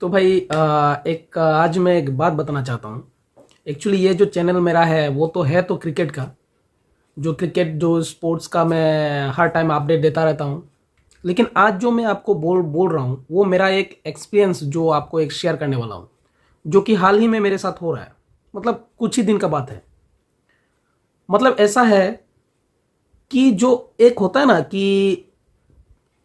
तो भाई आज मैं एक बात बताना चाहता हूँ। एक्चुअली ये जो चैनल मेरा है वो तो है तो क्रिकेट का, जो क्रिकेट जो स्पोर्ट्स का मैं हर टाइम अपडेट देता रहता हूँ। लेकिन आज जो मैं आपको बोल बोल रहा हूँ वो मेरा एक एक्सपीरियंस जो आपको एक शेयर करने वाला हूँ, जो कि हाल ही में मेरे साथ हो रहा है। मतलब कुछ ही दिन का बात है। मतलब ऐसा है कि जो एक होता है ना कि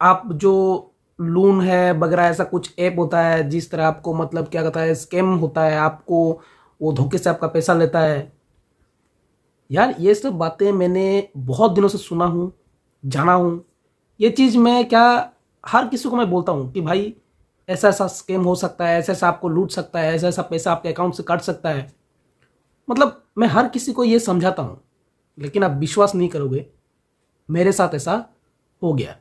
आप जो लून है वगैरह ऐसा कुछ ऐप होता है, जिस तरह आपको मतलब क्या कहता है स्कैम होता है, आपको वो धोखे से आपका पैसा लेता है। यार ये सब बातें मैंने बहुत दिनों से सुना हूँ, जाना हूँ। ये चीज़ मैं क्या हर किसी को मैं बोलता हूँ कि भाई ऐसा ऐसा स्कैम हो सकता है, ऐसा ऐसा आपको लूट सकता है, ऐसा ऐसा पैसा आपके अकाउंट से कट सकता है। मतलब मैं हर किसी को ये समझाता हूँ, लेकिन आप विश्वास नहीं करोगे, मेरे साथ ऐसा हो गया।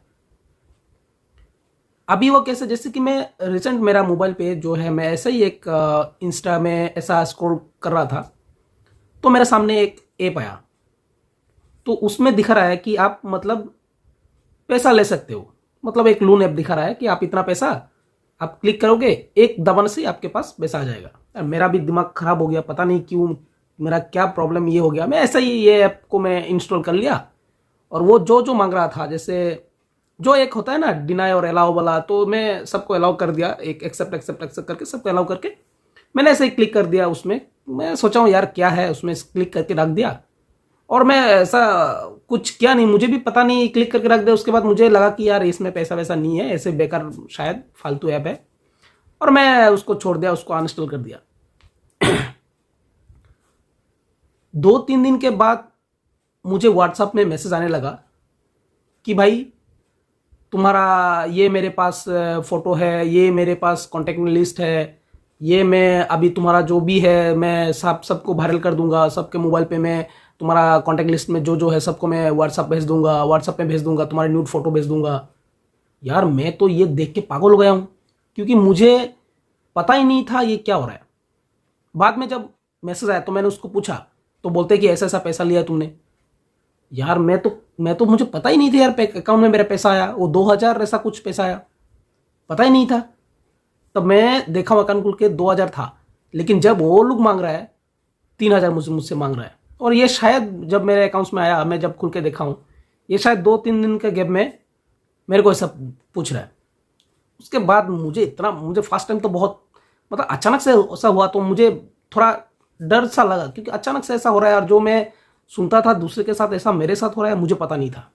अभी वो कैसे, जैसे कि मैं रिसेंट मेरा मोबाइल पे जो है, मैं ऐसे ही एक इंस्टा में ऐसा स्क्रॉल कर रहा था, तो मेरे सामने एक ऐप आया। तो उसमें दिखा रहा है कि आप मतलब पैसा ले सकते हो। मतलब एक लोन ऐप दिखा रहा है कि आप इतना पैसा आप क्लिक करोगे, एक दबाने से आपके पास पैसा आ जाएगा। यार मेरा भी दिमाग खराब हो गया, पता नहीं क्यों, मेरा क्या प्रॉब्लम ये हो गया। मैं ऐसा ही ये ऐप को मैं इंस्टॉल कर लिया, और वो जो जो मांग रहा था, जैसे जो एक होता है ना डिनाई और अलाउ वाला, तो मैं सबको अलाउ कर दिया, एक एक्सेप्ट एक्सेप्ट एक्सेप्ट करके सबको अलाउ करके मैंने ऐसे ही क्लिक कर दिया उसमें। मैं सोचा हूँ यार क्या है उसमें, क्लिक करके रख दिया। और मैं ऐसा कुछ किया नहीं, मुझे भी पता नहीं, क्लिक करके रख दिया। उसके बाद मुझे लगा कि यार इसमें पैसा वैसा नहीं है, ऐसे बेकार शायद फालतू ऐप है, और मैं उसको छोड़ दिया, उसको अनइंस्टॉल कर दिया। 2-3 दिन के बाद मुझे व्हाट्सएप में मैसेज आने लगा कि भाई तुम्हारा ये मेरे पास फोटो है, ये मेरे पास कॉन्टेक्ट लिस्ट है, ये मैं अभी तुम्हारा जो भी है मैं सबको वायरल कर दूंगा, सबके मोबाइल पे मैं तुम्हारा कॉन्टेक्ट लिस्ट में जो जो है सबको मैं व्हाट्सअप भेज दूंगा, व्हाट्सअप में भेज दूंगा, तुम्हारे न्यूड फोटो भेज दूंगा। यार मैं तो ये देख के पागल हो गया हूँ, क्योंकि मुझे पता ही नहीं था ये क्या हो रहा है। बाद में जब मैसेज आया तो मैंने उसको पूछा, तो बोलते कि ऐसा ऐसा पैसा लिया तुमने। यार मैं तो मुझे पता ही नहीं था यार अकाउंट में मेरा पैसा आया, वो 2000 ऐसा कुछ पैसा आया, पता ही नहीं था। तब मैं देखा अकाउंट खुल के 2000 था, लेकिन जब वो लोग मांग रहा है 3000 मुझसे मांग रहा है। और ये शायद जब मेरे अकाउंट्स में आया, मैं जब खुल के देखा हूँ, ये शायद 2-3 दिन के गैप में मेरे को ऐसा पूछ रहा है। उसके बाद मुझे फर्स्ट टाइम तो बहुत मतलब अचानक से ऐसा हुआ, तो मुझे थोड़ा डर सा लगा, क्योंकि अचानक से ऐसा हो रहा है, और जो मैं सुनता था दूसरे के साथ ऐसा मेरे साथ हो रहा है, मुझे पता नहीं था।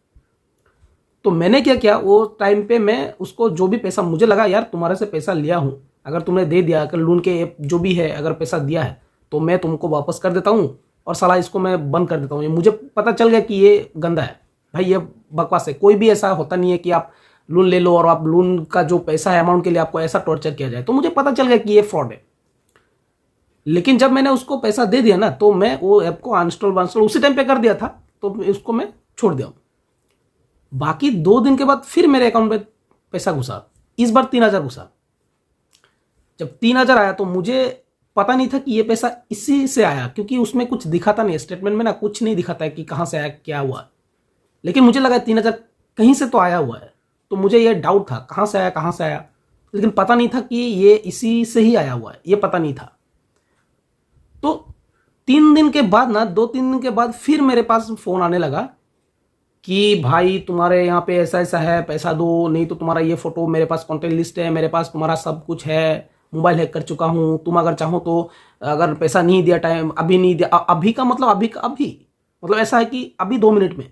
तो मैंने क्या किया, वो टाइम पे मैं उसको जो भी पैसा मुझे लगा, यार तुम्हारे से पैसा लिया हूँ, अगर तुमने दे दिया, अगर लोन के जो भी है अगर पैसा दिया है तो मैं तुमको वापस कर देता हूँ, और साला इसको मैं बंद कर देता हूँ। ये मुझे पता चल गया कि ये गंदा है भाई, ये बकवास है। कोई भी ऐसा होता नहीं है कि आप लोन ले लो और आप लोन का जो पैसा है अमाउंट के लिए आपको ऐसा टॉर्चर किया जाए। तो मुझे पता चल गया कि ये फ्रॉड है। लेकिन जब मैंने उसको पैसा दे दिया ना, तो मैं वो ऐप को अनइंस्टॉल वनइंस्टॉल उसी टाइम पे कर दिया था, तो उसको मैं छोड़ दिया। बाकी 2 दिन के बाद फिर मेरे अकाउंट में पैसा घुसा, इस बार 3000 घुसा। जब 3000 आया तो मुझे पता नहीं था कि ये पैसा इसी से आया, क्योंकि उसमें कुछ दिखाता नहीं, स्टेटमेंट में ना कुछ नहीं दिखाता है कि कहाँ से आया क्या हुआ। लेकिन मुझे लगा 3000 कहीं से तो आया हुआ है, तो मुझे ये डाउट था कहाँ से आया कहाँ से आया। लेकिन पता नहीं था कि ये इसी से ही आया हुआ है, ये पता नहीं था। तो 3 दिन के बाद ना, 2-3 दिन के बाद फिर मेरे पास फोन आने लगा कि भाई तुम्हारे यहाँ पे ऐसा ऐसा है, पैसा दो, नहीं तो तुम्हारा ये फोटो मेरे पास कॉन्टेक्ट लिस्ट है, मेरे पास तुम्हारा सब कुछ है, मोबाइल हैक कर चुका हूँ, तुम अगर चाहो तो अगर पैसा नहीं दिया, टाइम अभी नहीं दिया, अभी का मतलब अभी का अभी, मतलब ऐसा है कि अभी 2 मिनट में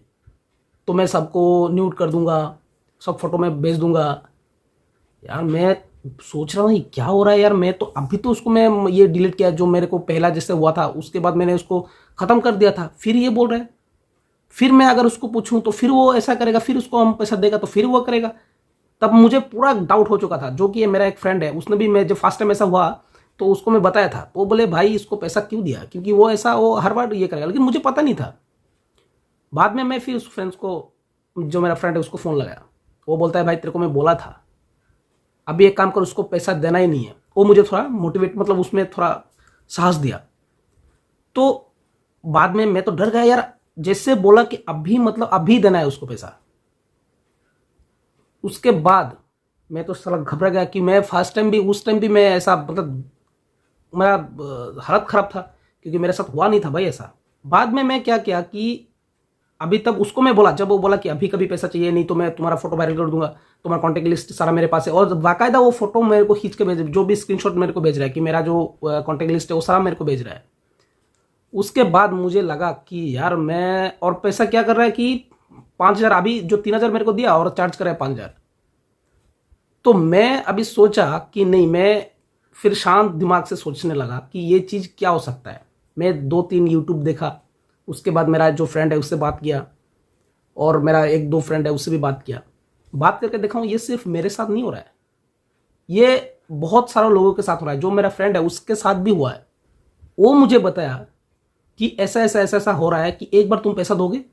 तो मैं सबको न्यूट कर दूंगा, सब फोटो में भेज दूंगा। यार मैं सोच रहा हूँ ये क्या हो रहा है यार। मैं तो अभी तो उसको मैं ये डिलीट किया, जो मेरे को पहला जैसे हुआ था उसके बाद मैंने उसको खत्म कर दिया था, फिर ये बोल रहा है। फिर मैं अगर उसको पूछूं तो फिर वो ऐसा करेगा, फिर उसको हम पैसा देगा तो फिर वो करेगा। तब मुझे पूरा डाउट हो चुका था। जो कि ये मेरा एक फ्रेंड है, उसने भी, मैं जब फर्स्ट टाइम ऐसा हुआ तो उसको मैं बताया था, तो वो बोले भाई इसको पैसा क्यों दिया, क्योंकि वो ऐसा वो हर बार ये करेगा। लेकिन मुझे पता नहीं था। बाद में मैं फिर उस फ्रेंड्स को, जो मेरा फ्रेंड है उसको फ़ोन लगाया, वो बोलता है भाई तेरे को मैं बोला था, अभी एक काम कर, उसको पैसा देना ही नहीं है। वो मुझे थोड़ा मोटिवेट, मतलब उसमें थोड़ा साहस दिया। तो बाद में मैं तो डर गया यार, जैसे बोला कि अभी मतलब अभी देना है उसको पैसा। उसके बाद मैं तो साला घबरा गया कि मैं फर्स्ट टाइम भी, उस टाइम भी मैं ऐसा, मतलब मेरा हालत ख़राब था, क्योंकि मेरे साथ हुआ नहीं था भाई ऐसा। बाद में मैं क्या किया कि अभी तब उसको मैं बोला, जब वो बोला कि अभी कभी पैसा चाहिए नहीं तो मैं तुम्हारा फोटो वायरल कर दूंगा, तुम्हारा कॉन्टैक्ट लिस्ट सारा मेरे पास है, और बाकायदा वो फोटो मेरे को खींच के भेज, जो भी स्क्रीनशॉट मेरे को भेज रहा है कि मेरा जो कॉन्टैक्ट लिस्ट है वो सारा मेरे को भेज रहा है। उसके बाद मुझे लगा कि यार मैं, और पैसा क्या कर रहा है कि 5,000, अभी जो 3,000 मेरे को दिया और चार्ज कर रहा है 5,000। तो मैं अभी सोचा कि नहीं, मैं फिर शांत दिमाग से सोचने लगा कि ये चीज़ क्या हो सकता है। मैं 2-3 यूट्यूब देखा, उसके बाद मेरा जो फ्रेंड है उससे बात किया, और मेरा 1-2 फ्रेंड है उससे भी बात किया। बात करके देखा हूँ ये सिर्फ मेरे साथ नहीं हो रहा है, ये बहुत सारे लोगों के साथ हो रहा है। जो मेरा फ्रेंड है उसके साथ भी हुआ है। वो मुझे बताया कि ऐसा ऐसा ऐसा ऐसा हो रहा है कि एक बार तुम पैसा दोगे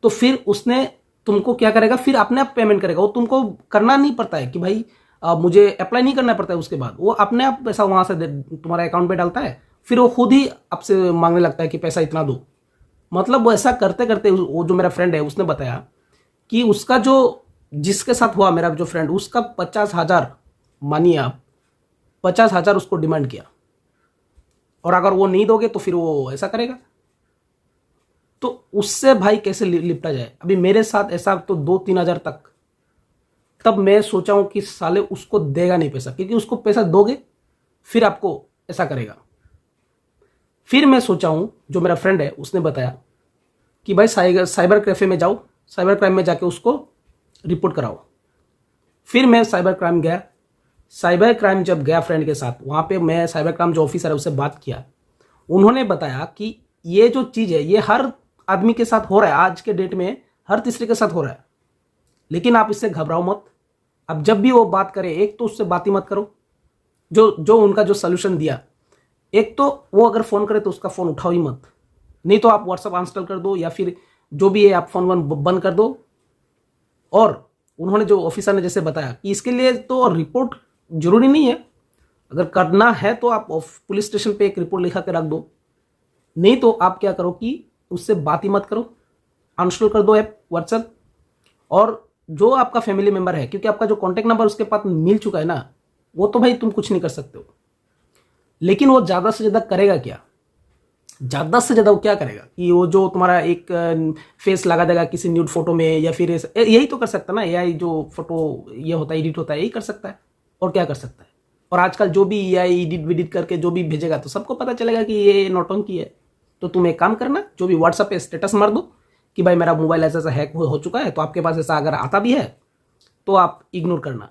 तो फिर उसने तुमको क्या करेगा, फिर अपने आप पेमेंट करेगा। वो तुमको करना नहीं पड़ता है कि भाई मुझे अप्लाई नहीं करना पड़ता है। उसके बाद वो अपने आप पैसा वहां से तुम्हारे अकाउंट पे डालता है, फिर वो खुद ही आपसे मांगने लगता है कि पैसा इतना दो। मतलब वो ऐसा करते करते, वो जो मेरा फ्रेंड है उसने बताया कि उसका जो, जिसके साथ हुआ मेरा जो फ्रेंड, उसका 50,000, मानिए आप 50,000 उसको डिमांड किया, और अगर वो नहीं दोगे तो फिर वो ऐसा करेगा। तो उससे भाई कैसे लिपटा जाए। अभी मेरे साथ ऐसा तो 2-3 हजार तक। तब मैं सोचा हूं कि साले उसको देगा नहीं पैसा, क्योंकि उसको पैसा दोगे फिर आपको ऐसा करेगा। फिर मैं सोचा हूं, जो मेरा फ्रेंड है उसने बताया कि भाई साइबर कैफे में जाओ, साइबर क्राइम में जाके उसको रिपोर्ट कराओ। फिर मैं साइबर क्राइम गया। साइबर क्राइम जब गया फ्रेंड के साथ, वहां पे मैं साइबर क्राइम जो ऑफिसर है उससे बात किया। उन्होंने बताया कि ये जो चीज़ है ये हर आदमी के साथ हो रहा है, आज के डेट में हर तीसरे के साथ हो रहा है। लेकिन आप इससे घबराओ मत। अब जब भी वो बात करे, एक तो उससे बात ही मत करो। जो जो उनका जो सोल्यूशन दिया, एक तो वो अगर फ़ोन करे तो उसका फ़ोन उठाओ ही मत, नहीं तो आप व्हाट्सअप अनइंस्टॉल कर दो, या फिर जो भी है आप फ़ोन वन बंद कर दो। और उन्होंने जो ऑफिसर ने जैसे बताया कि इसके लिए तो रिपोर्ट जरूरी नहीं है, अगर करना है तो आप पुलिस स्टेशन पे एक रिपोर्ट लिखा के रख दो। नहीं तो आप क्या करो कि उससे बात ही मत करो, अनइंस्टॉल कर दो ऐप व्हाट्सएप। और जो आपका फैमिली मेंबर है, क्योंकि आपका जो कॉन्टैक्ट नंबर उसके पास मिल चुका है ना, वो तो भाई तुम कुछ नहीं कर सकते हो। लेकिन वो ज़्यादा से ज़्यादा करेगा क्या, ज़्यादा से ज़्यादा वो क्या करेगा कि वो जो तुम्हारा एक फेस लगा देगा किसी न्यूड फोटो में, या फिर यही तो कर सकता है ना। एआई जो फोटो ये होता है, एडिट होता है, यही कर सकता है, और क्या कर सकता है। और आजकल जो भी एआई एडिट विडिट करके जो भी भेजेगा तो सबको पता चलेगा कि ये नौटंकी है। तो तुम एक काम करना, जो भी व्हाट्सएप पे स्टेटस मार दो कि भाई मेरा मोबाइल ऐसा ऐसा हैक हो चुका है। तो आपके पास ऐसा अगर आता भी है तो आप इग्नोर करना।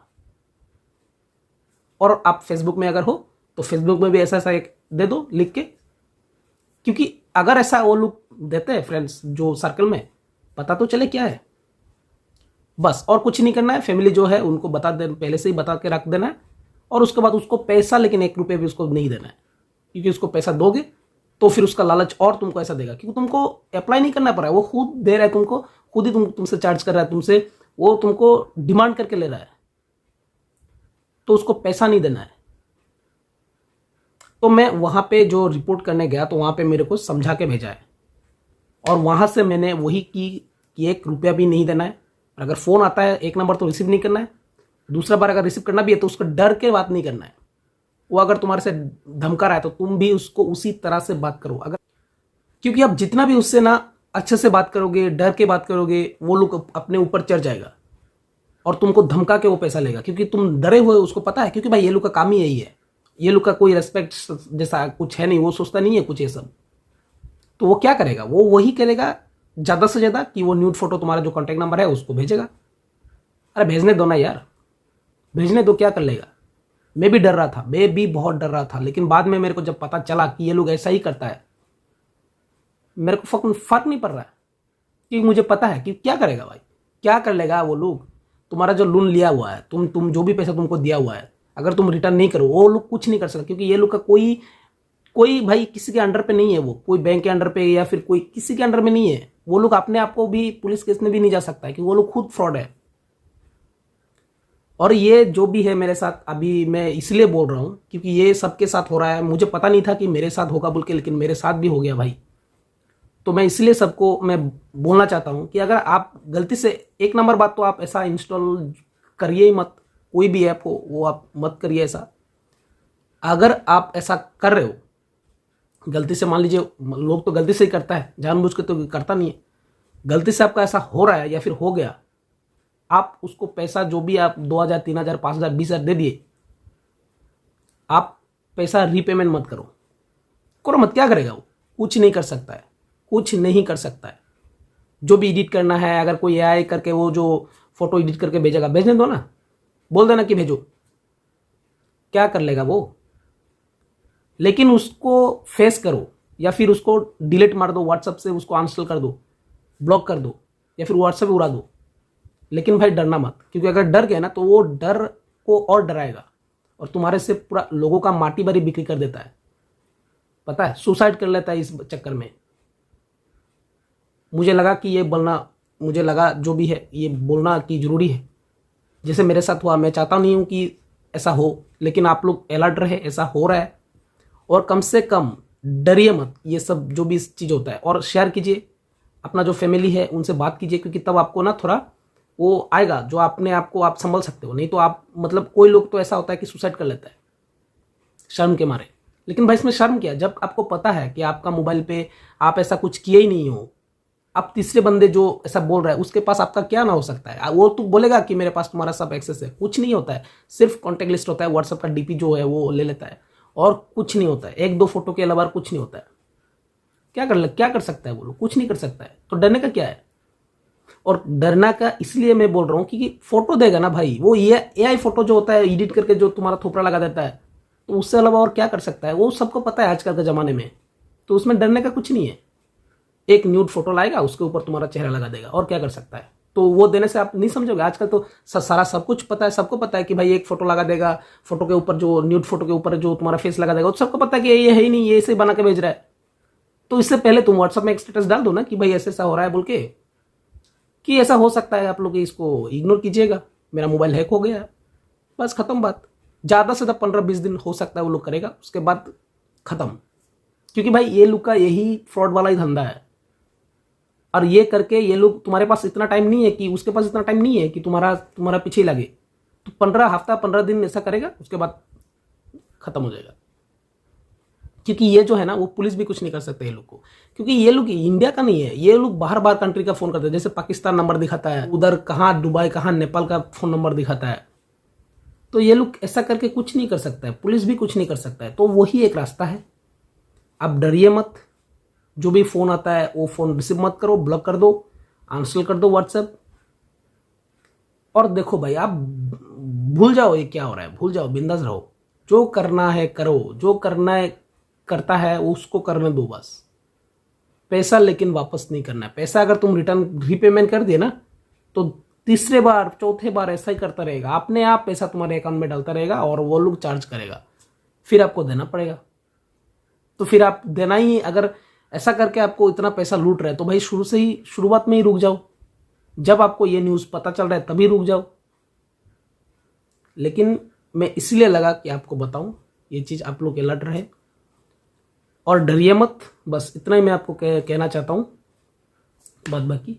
और आप फेसबुक में अगर हो तो फेसबुक में भी ऐसा ऐसा एक दे दो लिख के, क्योंकि अगर ऐसा वो लोग देते हैं फ्रेंड्स जो सर्कल में, पता तो चले क्या है। बस और कुछ नहीं करना है। फैमिली जो है उनको बता दे, पहले से ही बता के रख देना है। और उसके बाद उसको पैसा, लेकिन 1 रुपये भी उसको नहीं देना है, क्योंकि उसको पैसा दोगे तो फिर उसका लालच और तुमको ऐसा देगा, क्योंकि तुमको अप्लाई नहीं करना पड़ रहा है, वो खुद दे रहा है तुमको, खुद ही तुमसे चार्ज कर रहा है, तुमसे वो तुमको डिमांड करके ले रहा है, तो उसको पैसा नहीं देना है। तो मैं वहां पे जो रिपोर्ट करने गया तो वहां पे मेरे को समझा के भेजा है, और वहां से मैंने वही की कि 1 रुपया भी नहीं देना है। अगर फोन आता है 1 नंबर तो रिसीव नहीं करना है, दूसरा बार अगर रिसीव करना भी है तो उसको डर के बात नहीं करना है। वो अगर तुम्हारे से धमका रहा है तो तुम भी उसको उसी तरह से बात करो। अगर, क्योंकि आप जितना भी उससे ना अच्छे से बात करोगे, डर के बात करोगे, वो लोग अपने ऊपर चढ़ जाएगा और तुमको धमका के वो पैसा लेगा, क्योंकि तुम डरे हुए। उसको पता है, क्योंकि भाई ये लोग का काम ही यही है, ये लोग का कोई रेस्पेक्ट जैसा कुछ है नहीं, वो सोचता नहीं है कुछ ये सब। तो वो क्या करेगा, वो वही करेगा ज़्यादा से ज़्यादा कि वो न्यूड फोटो तुम्हारा जो कॉन्टैक्ट नंबर है उसको भेजेगा। अरे भेजने दो ना यार, भेजने दो, क्या कर लेगा। मैं भी डर रहा था, मैं भी बहुत डर रहा था, लेकिन बाद में मेरे को जब पता चला कि ये लोग ऐसा ही करता है, मेरे को फर्क नहीं पड़ रहा है, क्योंकि मुझे पता है कि क्या करेगा भाई, क्या कर लेगा वो लोग। तुम्हारा जो लोन लिया हुआ है, तुम जो भी पैसा तुमको दिया हुआ है, अगर तुम रिटर्न नहीं करो, वो लोग कुछ नहीं कर सकते, क्योंकि ये लोग का कोई कोई भाई किसी के अंडर पे नहीं है। वो कोई बैंक के अंडर पे या फिर कोई किसी के अंडर में नहीं है। वो लोग अपने आप को भी पुलिस केस में भी नहीं जा सकता है, क्योंकि वो लोग खुद फ्रॉड है। और ये जो भी है मेरे साथ, अभी मैं इसलिए बोल रहा हूँ क्योंकि ये सबके साथ हो रहा है। मुझे पता नहीं था कि मेरे साथ होगा बोल के, लेकिन मेरे साथ भी हो गया भाई। तो मैं इसलिए सबको मैं बोलना चाहता हूँ कि अगर आप गलती से, 1 नंबर बात तो आप ऐसा इंस्टॉल करिए ही मत। कोई भी ऐप हो वो आप मत करिए ऐसा। अगर आप ऐसा कर रहे हो गलती से, मान लीजिए लोग तो गलती से ही करता है, जानबूझ के तो करता नहीं है, गलती से आपका ऐसा हो रहा है या फिर हो गया, आप उसको पैसा जो भी आप 2,000 3,000 5,000 20,000 दे दिए, आप पैसा रीपेमेंट मत करो, करो मत। क्या करेगा वो? कुछ नहीं कर सकता है, कुछ नहीं कर सकता है। जो भी एडिट करना है, अगर कोई एआई करके वो जो फोटो एडिट करके भेजेगा, भेजने दो ना, बोल देना कि भेजो, क्या कर लेगा वो? लेकिन उसको फेस करो या फिर उसको डिलीट मार दो, व्हाट्सएप से उसको अनइंस्टॉल कर दो, ब्लॉक कर दो या फिर व्हाट्सएप उड़ा दो। लेकिन भाई डरना मत, क्योंकि अगर डर गया ना तो वो डर को और डराएगा और तुम्हारे से पूरा लोगों का माटी भरी बिक्री कर देता है, पता है, सुसाइड कर लेता है इस चक्कर में। मुझे लगा कि ये बोलना, मुझे लगा जो भी है ये बोलना कि जरूरी है। जैसे मेरे साथ हुआ, मैं चाहता नहीं हूँ कि ऐसा हो, लेकिन आप लोग अलर्ट रहे, ऐसा हो रहा है। और कम से कम डरिए मत, ये सब जो भी चीज़ होता है, और शेयर कीजिए, अपना जो फैमिली है उनसे बात कीजिए, क्योंकि तब आपको ना थोड़ा वो आएगा जो अपने आप को आप संभल सकते हो। नहीं तो आप मतलब कोई लोग तो ऐसा होता है कि सुसाइड कर लेता है शर्म के मारे। लेकिन भाई इसमें शर्म क्या, जब आपको पता है कि आपका मोबाइल पे आप ऐसा कुछ किए ही नहीं हो, अब तीसरे बंदे जो ऐसा बोल रहा है उसके पास आपका क्या ना हो सकता है? वो तो बोलेगा कि मेरे पास तुम्हारा सब एक्सेस है, कुछ नहीं होता है। सिर्फ कॉन्टेक्ट लिस्ट होता है, व्हाट्सएप का डीपी जो है वो ले लेता है और कुछ नहीं होता है। 1-2 फोटो के अलावा कुछ नहीं होता है। क्या कर सकता है वो लोग? कुछ नहीं कर सकता है। तो डरने का क्या है? और डरना का इसलिए मैं बोल रहा हूँ क्योंकि फोटो देगा ना भाई, वो ये एआई फोटो जो होता है एडिट करके जो तुम्हारा थोपड़ा लगा देता है, तो उससे अलावा और क्या कर सकता है? वो सबको पता है आजकल के ज़माने में। तो उसमें डरने का कुछ नहीं है। एक न्यूड फोटो लाएगा, उसके ऊपर तुम्हारा चेहरा लगा देगा, और क्या कर सकता है? तो वो देने से आप नहीं समझोगे? आजकल तो सारा सब कुछ पता है, सबको पता है कि भाई एक फोटो लगा देगा, फोटो के ऊपर जो न्यूड फोटो के ऊपर जो तुम्हारा फेस लगा देगा, तो सबको पता है कि ये है ही नहीं, ये ऐसे बना के भेज रहा है। तो इससे पहले तुम व्हाट्सएप में एक स्टेटस डाल दो ना कि भाई ऐसा ऐसा हो रहा है बोल के, कि ऐसा हो सकता है, आप लोग इसको इग्नोर कीजिएगा, मेरा मोबाइल हैक हो गया है, बस खत्म बात। ज़्यादा से ज़्यादा 15-20 दिन हो सकता है वो लोग करेगा, उसके बाद खत्म। क्योंकि भाई ये लोग का यही फ्रॉड वाला ही धंधा है। और ये करके ये लोग, तुम्हारे पास इतना टाइम नहीं है कि, उसके पास इतना टाइम नहीं है कि तुम्हारा पीछे लगे। तो 15 दिन ऐसा करेगा, उसके बाद खत्म हो जाएगा। क्योंकि ये जो है ना, वो पुलिस भी कुछ नहीं कर सकते ये लोग को, क्योंकि ये लोग इंडिया का नहीं है, ये लोग बाहर बाहर कंट्री का फोन करते हैं। जैसे पाकिस्तान नंबर दिखाता है, उधर कहाँ दुबई, कहाँ नेपाल का फोन नंबर दिखाता है। तो ये लोग ऐसा करके कुछ नहीं कर सकता है, पुलिस भी कुछ नहीं कर सकता है। तो वही एक रास्ता है, आप डरिए मत। जो भी फोन आता है वो फोन रिसीव मत करो, ब्लॉक कर दो, अनइंस्टॉल कर दो व्हाट्सएप। और देखो भाई, आप भूल जाओ ये क्या हो रहा है, भूल जाओ, बिंदास रहो। जो करना है करो, जो करना है करता है उसको करने दो बस। पैसा लेकिन वापस नहीं करना है। पैसा अगर तुम रिटर्न रीपेमेंट कर दिए ना, तो तीसरे बार चौथे बार ऐसा ही करता रहेगा, अपने आप पैसा तुम्हारे अकाउंट में डालता रहेगा और वो लोग चार्ज करेगा, फिर आपको देना पड़ेगा। तो फिर आप देना ही, अगर ऐसा करके आपको इतना पैसा लूट रहा है तो भाई शुरुआत में ही रुक जाओ। जब आपको ये न्यूज़ पता चल रहा है तभी रुक जाओ। लेकिन मैं इसलिए लगा कि आपको बताऊं, ये चीज़ आप लोग अलर्ट रहे और डरिए मत। बस इतना ही मैं आपको कहना चाहता हूं, बात बाकी